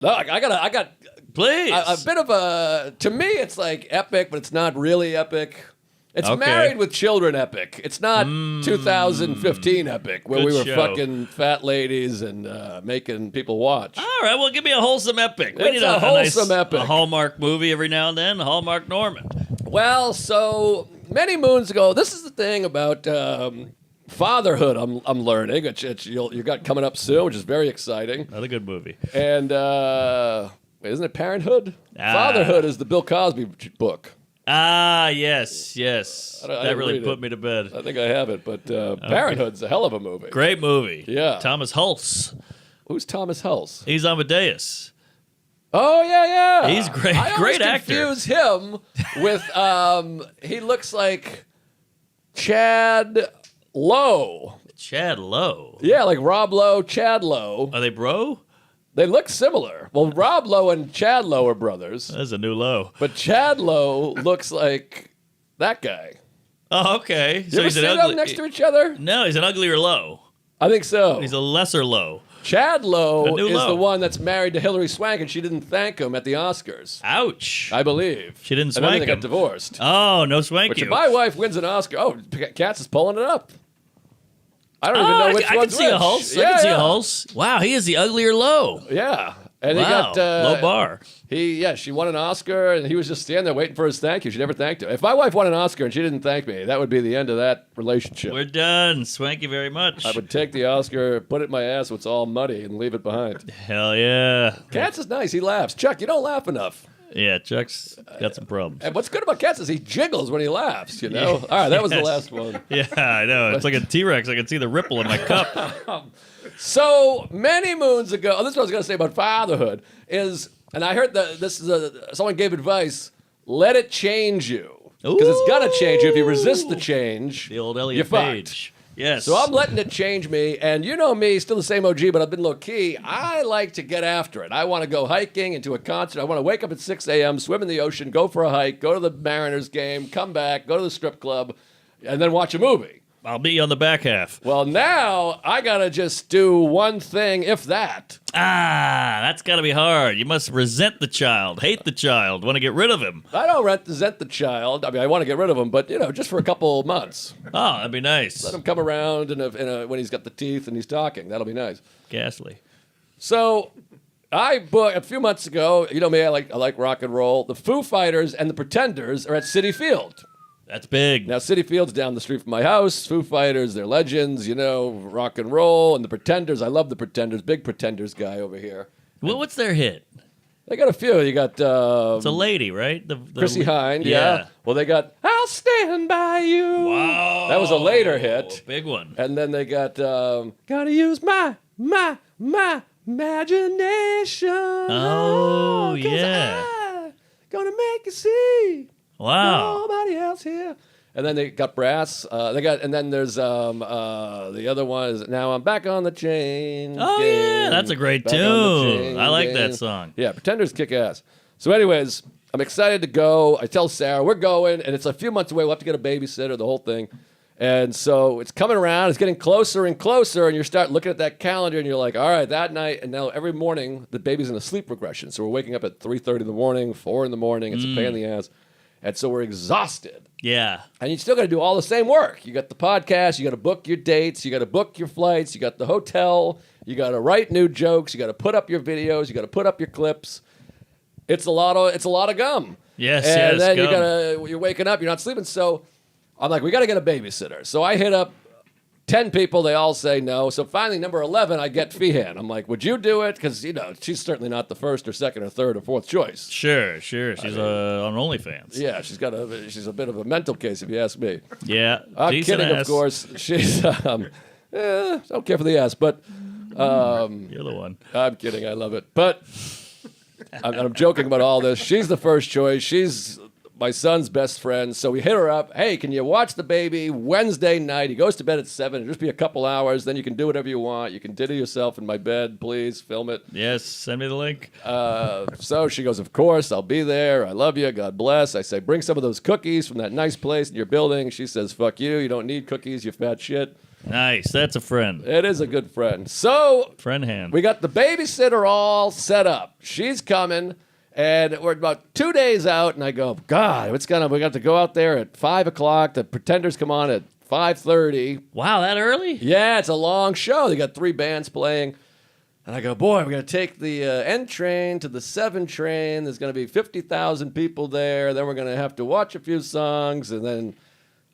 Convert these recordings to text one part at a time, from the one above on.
No, I got. Please. A bit of a. To me, it's like epic, but it's not really epic. It's Okay. Married with Children epic. It's not 2015 epic where Good we were show. fucking fat ladies and making people watch. All right, well, give me a wholesome epic. We It's need a wholesome nice, epic. A Hallmark movie every now and then. Hallmark Norman. Well, so many moons ago, this is the thing about Fatherhood. I'm learning. You got coming up soon, which is very exciting. Another good movie. And isn't it Parenthood? Ah. Fatherhood is the Bill Cosby book. Ah, yes. I That didn't really read put it. me to bed. I think I have it, but Parenthood's a hell of a movie. Great movie. Yeah. Thomas Hulse. Who's Thomas Hulse? He's Amadeus. Oh yeah. He's great. I always Great actor. confuse him with he looks like Chad Lowe. Chad Lowe. Yeah, like Rob Lowe, Chad Lowe. Are they bro? They look similar. Well, Rob Lowe and Chad Lowe are brothers, That's a new low. but Chad Lowe looks like that guy. Oh, okay. You ever see them next to each other? No, he's an uglier low. I think so. He's a lesser low. Chad Lowe A new is Lowe. the one that's married to Hillary Swank, and she didn't thank him at the Oscars. Ouch. I believe. She didn't And then swank they got him. divorced. Oh, no swank Which you. if my wife wins an Oscar, Katz is pulling it up. I don't even know which I can one's see which. a Hulse. I Yeah, can see yeah. a Hulse. Wow, he is the uglier low. Yeah. And Wow, he got low bar. She won an Oscar, and he was just standing there waiting for his thank you. She never thanked him. If my wife won an Oscar and she didn't thank me, that would be the end of that relationship. We're done. Swank you very much. I would take the Oscar, put it in my ass so it's all muddy, and leave it behind. Hell yeah. Katz is nice. He laughs. Chuck, you don't laugh enough. Yeah, Chuck's got some problems. And what's good about Katz is he jiggles when he laughs, you know? All right, that was the Yes. last one. Yeah, I know. It's like a T-Rex. I can see the ripple in my cup. So many moons ago, this is what I was going to say about fatherhood, and I heard someone gave advice, let it change you. Because it's going to change you. If you resist the change, The old Elliot you're fucked. Page. Yes. So I'm letting it change me, and you know me, still the same OG, but I've been low-key. I like to get after it. I want to go hiking and to a concert. I want to wake up at 6 a.m., swim in the ocean, go for a hike, go to the Mariners game, come back, go to the strip club, and then watch a movie. I'll be on the back half. Well, now I got to just do one thing, if that. That's got to be hard. You must resent the child, hate the child, want to get rid of him. I don't resent the child. I mean, I want to get rid of him, but, just for a couple months. Oh, that'd be nice. Let him come around when he's got the teeth and he's talking. That'll be nice. Ghastly. So I booked a few months ago. You know me, I like rock and roll. The Foo Fighters and the Pretenders are at Citi Field. That's big. Now, Citi Field's down the street from my house. Foo Fighters, they're legends, rock and roll. And the Pretenders, I love the Pretenders. Big Pretenders guy over here. What's their hit? They got a few. You got It's a lady, right? The Chrissy Hynde, yeah. Well, they got I'll Stand By You. Wow. That was a later hit. Big one. And then they got Gotta Use My Imagination. Oh, 'Cause yeah. I gonna make you see. Wow. Nobody else here. And then they got Brass. And then there's the other one is Now I'm Back on the Chain. Oh, Gang. yeah. That's a great Back on the tune. Chain I like Gang. that song. Yeah, Pretenders kick ass. So anyways, I'm excited to go. I tell Sarah, we're going, and it's a few months away. We'll have to get a babysitter, the whole thing. And so it's coming around. It's getting closer and closer, and you start looking at that calendar, and you're like, all right, that night, and now every morning, the baby's in a sleep regression. So we're waking up at 3:30 in the morning, 4 in the morning. It's a pain in the ass. And so we're exhausted. Yeah. And you still got to do all the same work. You got the podcast. You got to book your dates. You got to book your flights. You got the hotel. You got to write new jokes. You got to put up your videos. You got to put up your clips. It's a lot of gum. Yes, and then gum. you're waking up. You're not sleeping. So I'm like, we got to get a babysitter. So I hit up 10 people. They all say no. So finally, number 11, I get Feehan. I'm like, would you do it? Because she's certainly not the first or second or third or fourth choice. Sure. She's on OnlyFans. Yeah, she's a bit of a mental case, if you ask me. Yeah. I'm decent kidding, ass. of course. She's, I don't care for the ass, but You're the one. I'm kidding. I love it. But I'm joking about all this. She's the first choice. She's my son's best friend. So we hit her up. Hey, can you watch the baby Wednesday night? He goes to bed at 7. It'll just be a couple hours. Then you can do whatever you want. You can diddle yourself in my bed. Please film it. Yes, send me the link. So she goes, of course, I'll be there. I love you. God bless. I say, bring some of those cookies from that nice place in your building. She says, fuck you. You don't need cookies, you fat shit. Nice. That's a friend. It is a good friend. So Friend hand. we got the babysitter all set up. She's coming, and we're about 2 days out, and I go, God, we got to go out there at 5 o'clock. The Pretenders come on at 5:30. Wow, that early? Yeah, it's a long show. They got 3 bands playing. And I go, boy, we're going to take the N train to the 7 train. There's going to be 50,000 people there. Then we're going to have to watch a few songs. And then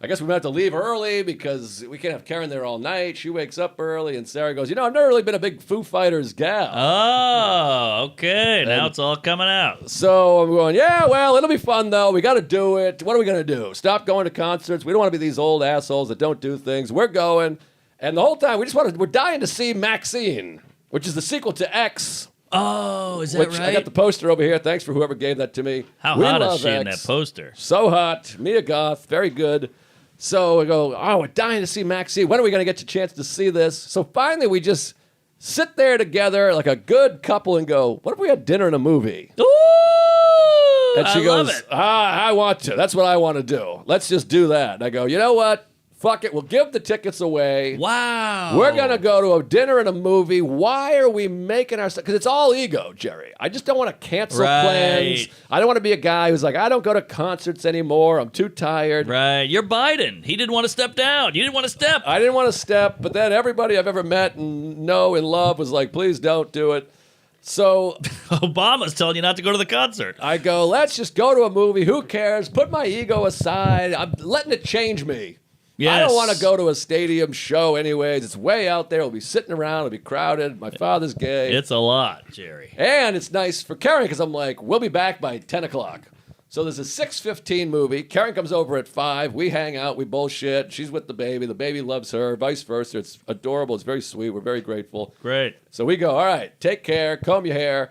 I guess we might have to leave early because we can't have Karen there all night. She wakes up early. And Sarah goes, I've never really been a big Foo Fighters gal. Oh, okay. Now it's all coming out. So I'm going, yeah, well, it'll be fun, though. We got to do it. What are we going to do? Stop going to concerts. We don't want to be these old assholes that don't do things. We're going. And the whole time, we're dying to see Maxine, which is the sequel to X. Oh, is that Which right? I got the poster over here. Thanks for whoever gave that to me. How We hot love is she in X. that poster? So hot. Mia Goth. Very good. So we go, we're dying to see Maxine. When are we going to get a chance to see this? So finally we just sit there together like a good couple and go, what if we had dinner and a movie? Ooh, And she I goes, love it. I want to. That's what I want to do. Let's just do that. And I go, you know what? Fuck it. We'll give the tickets away. Wow. We're going to go to a dinner and a movie. Why are we making our stuff? Because it's all ego, Jerry. I just don't want to cancel plans. I don't want to be a guy who's like, I don't go to concerts anymore. I'm too tired. Right. You're Biden. He didn't want to step down. You didn't want to step. I didn't want to step, but then everybody I've ever met and know and love was like, please don't do it. So Obama's telling you not to go to the concert. I go, let's just go to a movie. Who cares? Put my ego aside. I'm letting it change me. Yes. I don't want to go to a stadium show anyways. It's way out there. We'll be sitting around. It'll be crowded. My father's gay. It's a lot, Jerry. And it's nice for Karen because I'm like, we'll be back by 10 o'clock. So there's a 6:15 movie. Karen comes over at 5. We hang out. We bullshit. She's with the baby. The baby loves her. Vice versa. It's adorable. It's very sweet. We're very grateful. Great. So we go, all right, take care. Comb your hair.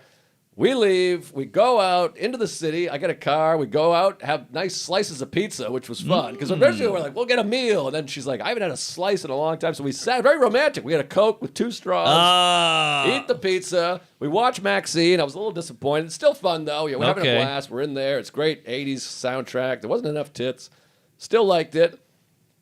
We leave. We go out into the city. I get a car. We go out, have nice slices of pizza, which was fun. Because originally we're like, we'll get a meal. And then she's like, I haven't had a slice in a long time. So we sat, very romantic. We had a Coke with 2 straws. Eat the pizza. We watch Maxine. I was a little disappointed. It's still fun, though. Yeah, we're having a blast. We're in there. It's great 80s soundtrack. There wasn't enough tits. Still liked it.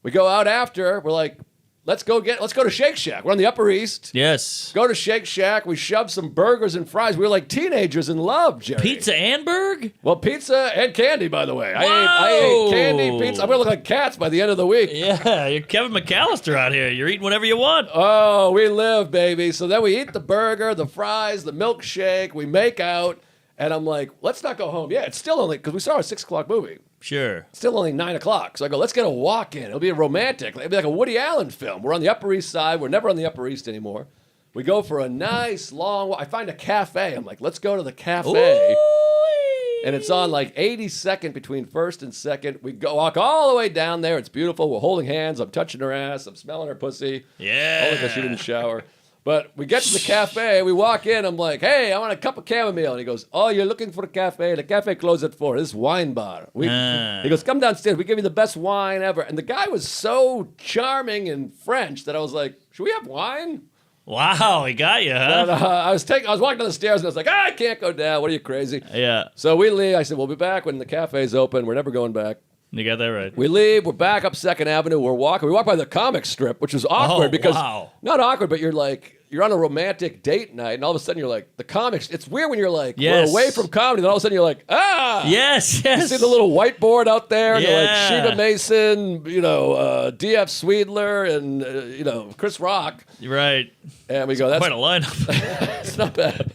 We go out after. We're like, let's go to Shake Shack. We're on the Upper East. Yes. Go to Shake Shack. We shoved some burgers and fries. We were like teenagers in love, Jerry. Pizza and burg? Well, pizza and candy, by the way. I ate candy, pizza. I'm going to look like cats by the end of the week. Yeah, you're Kevin McAllister out here. You're eating whatever you want. Oh, we live, baby. So then we eat the burger, the fries, the milkshake. We make out. And I'm like, let's not go home. Yeah, it's still only, because we saw a 6 o'clock movie. Sure. Still only 9 o'clock. So I go, let's get a walk in. It'll be a romantic. It'll be like a Woody Allen film. We're on the Upper East Side. We're never on the Upper East anymore. We go for a nice long walk. I find a cafe. I'm like, let's go to the cafe. Ooh. And it's on like 82nd between 1st and 2nd. We go walk all the way down there. It's beautiful. We're holding hands. I'm touching her ass. I'm smelling her pussy. Yeah. Only because she didn't shower. But we get to the cafe, we walk in, I'm like, hey, I want a cup of chamomile. And he goes, oh, you're looking for a cafe? The cafe closed at 4. This is wine bar. He goes, come downstairs. We give you the best wine ever. And the guy was so charming and French that I was like, should we have wine? Wow, he got you, huh? And, I was walking down the stairs and I was like, I can't go down. What are you, crazy? Yeah. So we leave. I said, we'll be back when the cafe's open. We're never going back. You got that right. We leave. We're back up 2nd Avenue. We're walking. We walk by the comic strip, which was awkward because not awkward, but you're on a romantic date night, and all of a sudden you're like, the comics. It's weird when you're like, we're away from comedy, and all of a sudden you're like, Yes. You see the little whiteboard out there, and Yeah. they're like Sheba Mason, D.F. Sweedler, and Chris Rock. Right. And we go, that's Quite a lineup. it's not bad.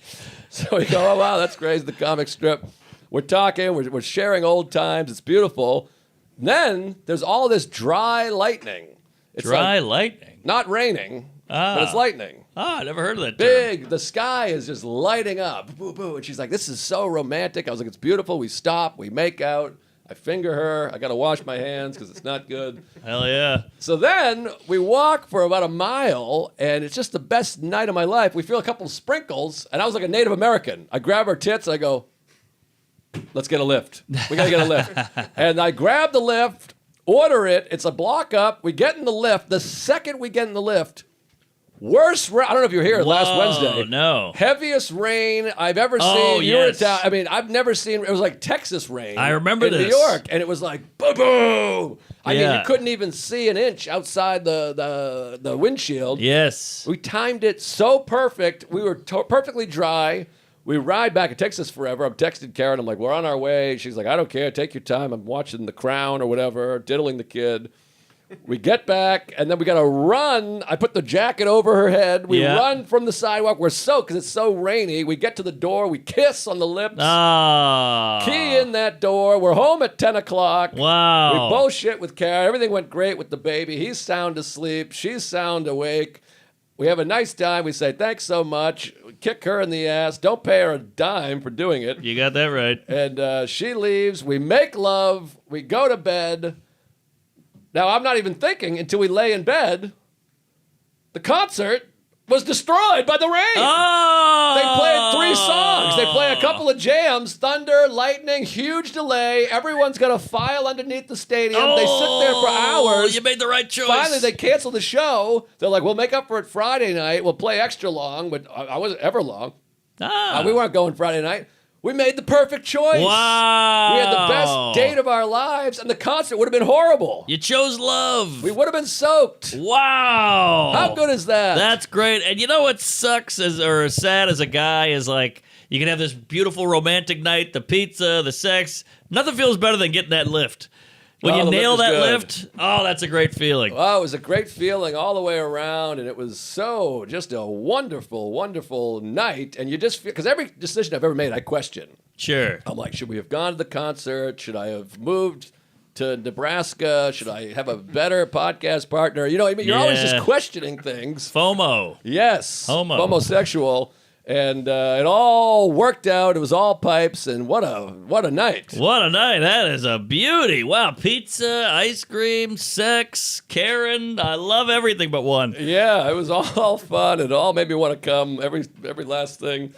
So we go, oh wow, that's crazy. The comic strip. We're talking. We're sharing old times. It's beautiful. Then there's all this dry lightning. It's Dry lightning. not raining, but it's lightning. I never heard of that term. Big. The sky is just lighting up. Boo, boo. And she's like, this is so romantic. I was like, it's beautiful. We stop. We make out. I finger her. I got to wash my hands because it's not good. Hell yeah. So then we walk for about a mile, and it's just the best night of my life. We feel a couple sprinkles, and I was like a Native American. I grab her tits. I go, let's get a lift. We got to get a lift. And I grab the lift, order it. It's a block up. We get in the lift. The second we get in the lift, Worst rain. I don't know if you were here last Wednesday. No. Heaviest rain I've ever seen. Oh, You were in yes. town. I mean, I've never seen. It was like Texas rain. I remember in this. New York, and it was like boom, boom. I mean, Yeah. you couldn't even see an inch outside the windshield. Yes. We timed it so perfect. We were perfectly dry. We ride back. It takes us forever. I'm texting Karen. I'm like, we're on our way. She's like, I don't care. Take your time. I'm watching The Crown or whatever, diddling the kid. We get back, and then we got to run. I put the jacket over her head. We run from the sidewalk. We're soaked because it's so rainy. We get to the door. We kiss on the lips. Ah. Key in that door. We're home at 10 o'clock. Wow. We bullshit with Karen. Everything went great with the baby. He's sound asleep. She's sound awake. We have a nice time. We say, thanks so much. We kick her in the ass. Don't pay her a dime for doing it. You got that right. And she leaves. We make love. We go to bed. Now, I'm not even thinking until we lay in bed. The concert was destroyed by the rain. Oh! They played 3 songs. They play a couple of jams. Thunder, lightning, huge delay. Everyone's got to file underneath the stadium. They sit there for hours. You made the right choice. Finally, they cancel the show. They're like, we'll make up for it Friday night. We'll play extra long, but I wasn't ever long. We weren't going Friday night. We made the perfect choice. Wow. We had the best date of our lives, and the concert would have been horrible. You chose love. We would have been soaked. Wow. How good is that? That's great. And you know what sucks or is sad as a guy is like, you can have this beautiful romantic night, the pizza, the sex. Nothing feels better than getting that lift. When you the nail lift that is good. lift, oh, that's a great feeling. Oh, it was a great feeling all the way around, and it was so just a wonderful, wonderful night. And you just feel, because every decision I've ever made, I question. Sure. I'm like, should we have gone to the concert? Should I have moved to Nebraska? Should I have a better podcast partner? You know, I mean, you're always just questioning things. FOMO. Yes. Homo. Homosexual. And it all worked out. It was all pipes, and what a night. What a night. That is a beauty. Wow. Pizza, ice cream, sex, Karen. I love everything but one. Yeah, it was all fun. It all made me want to come, every last thing.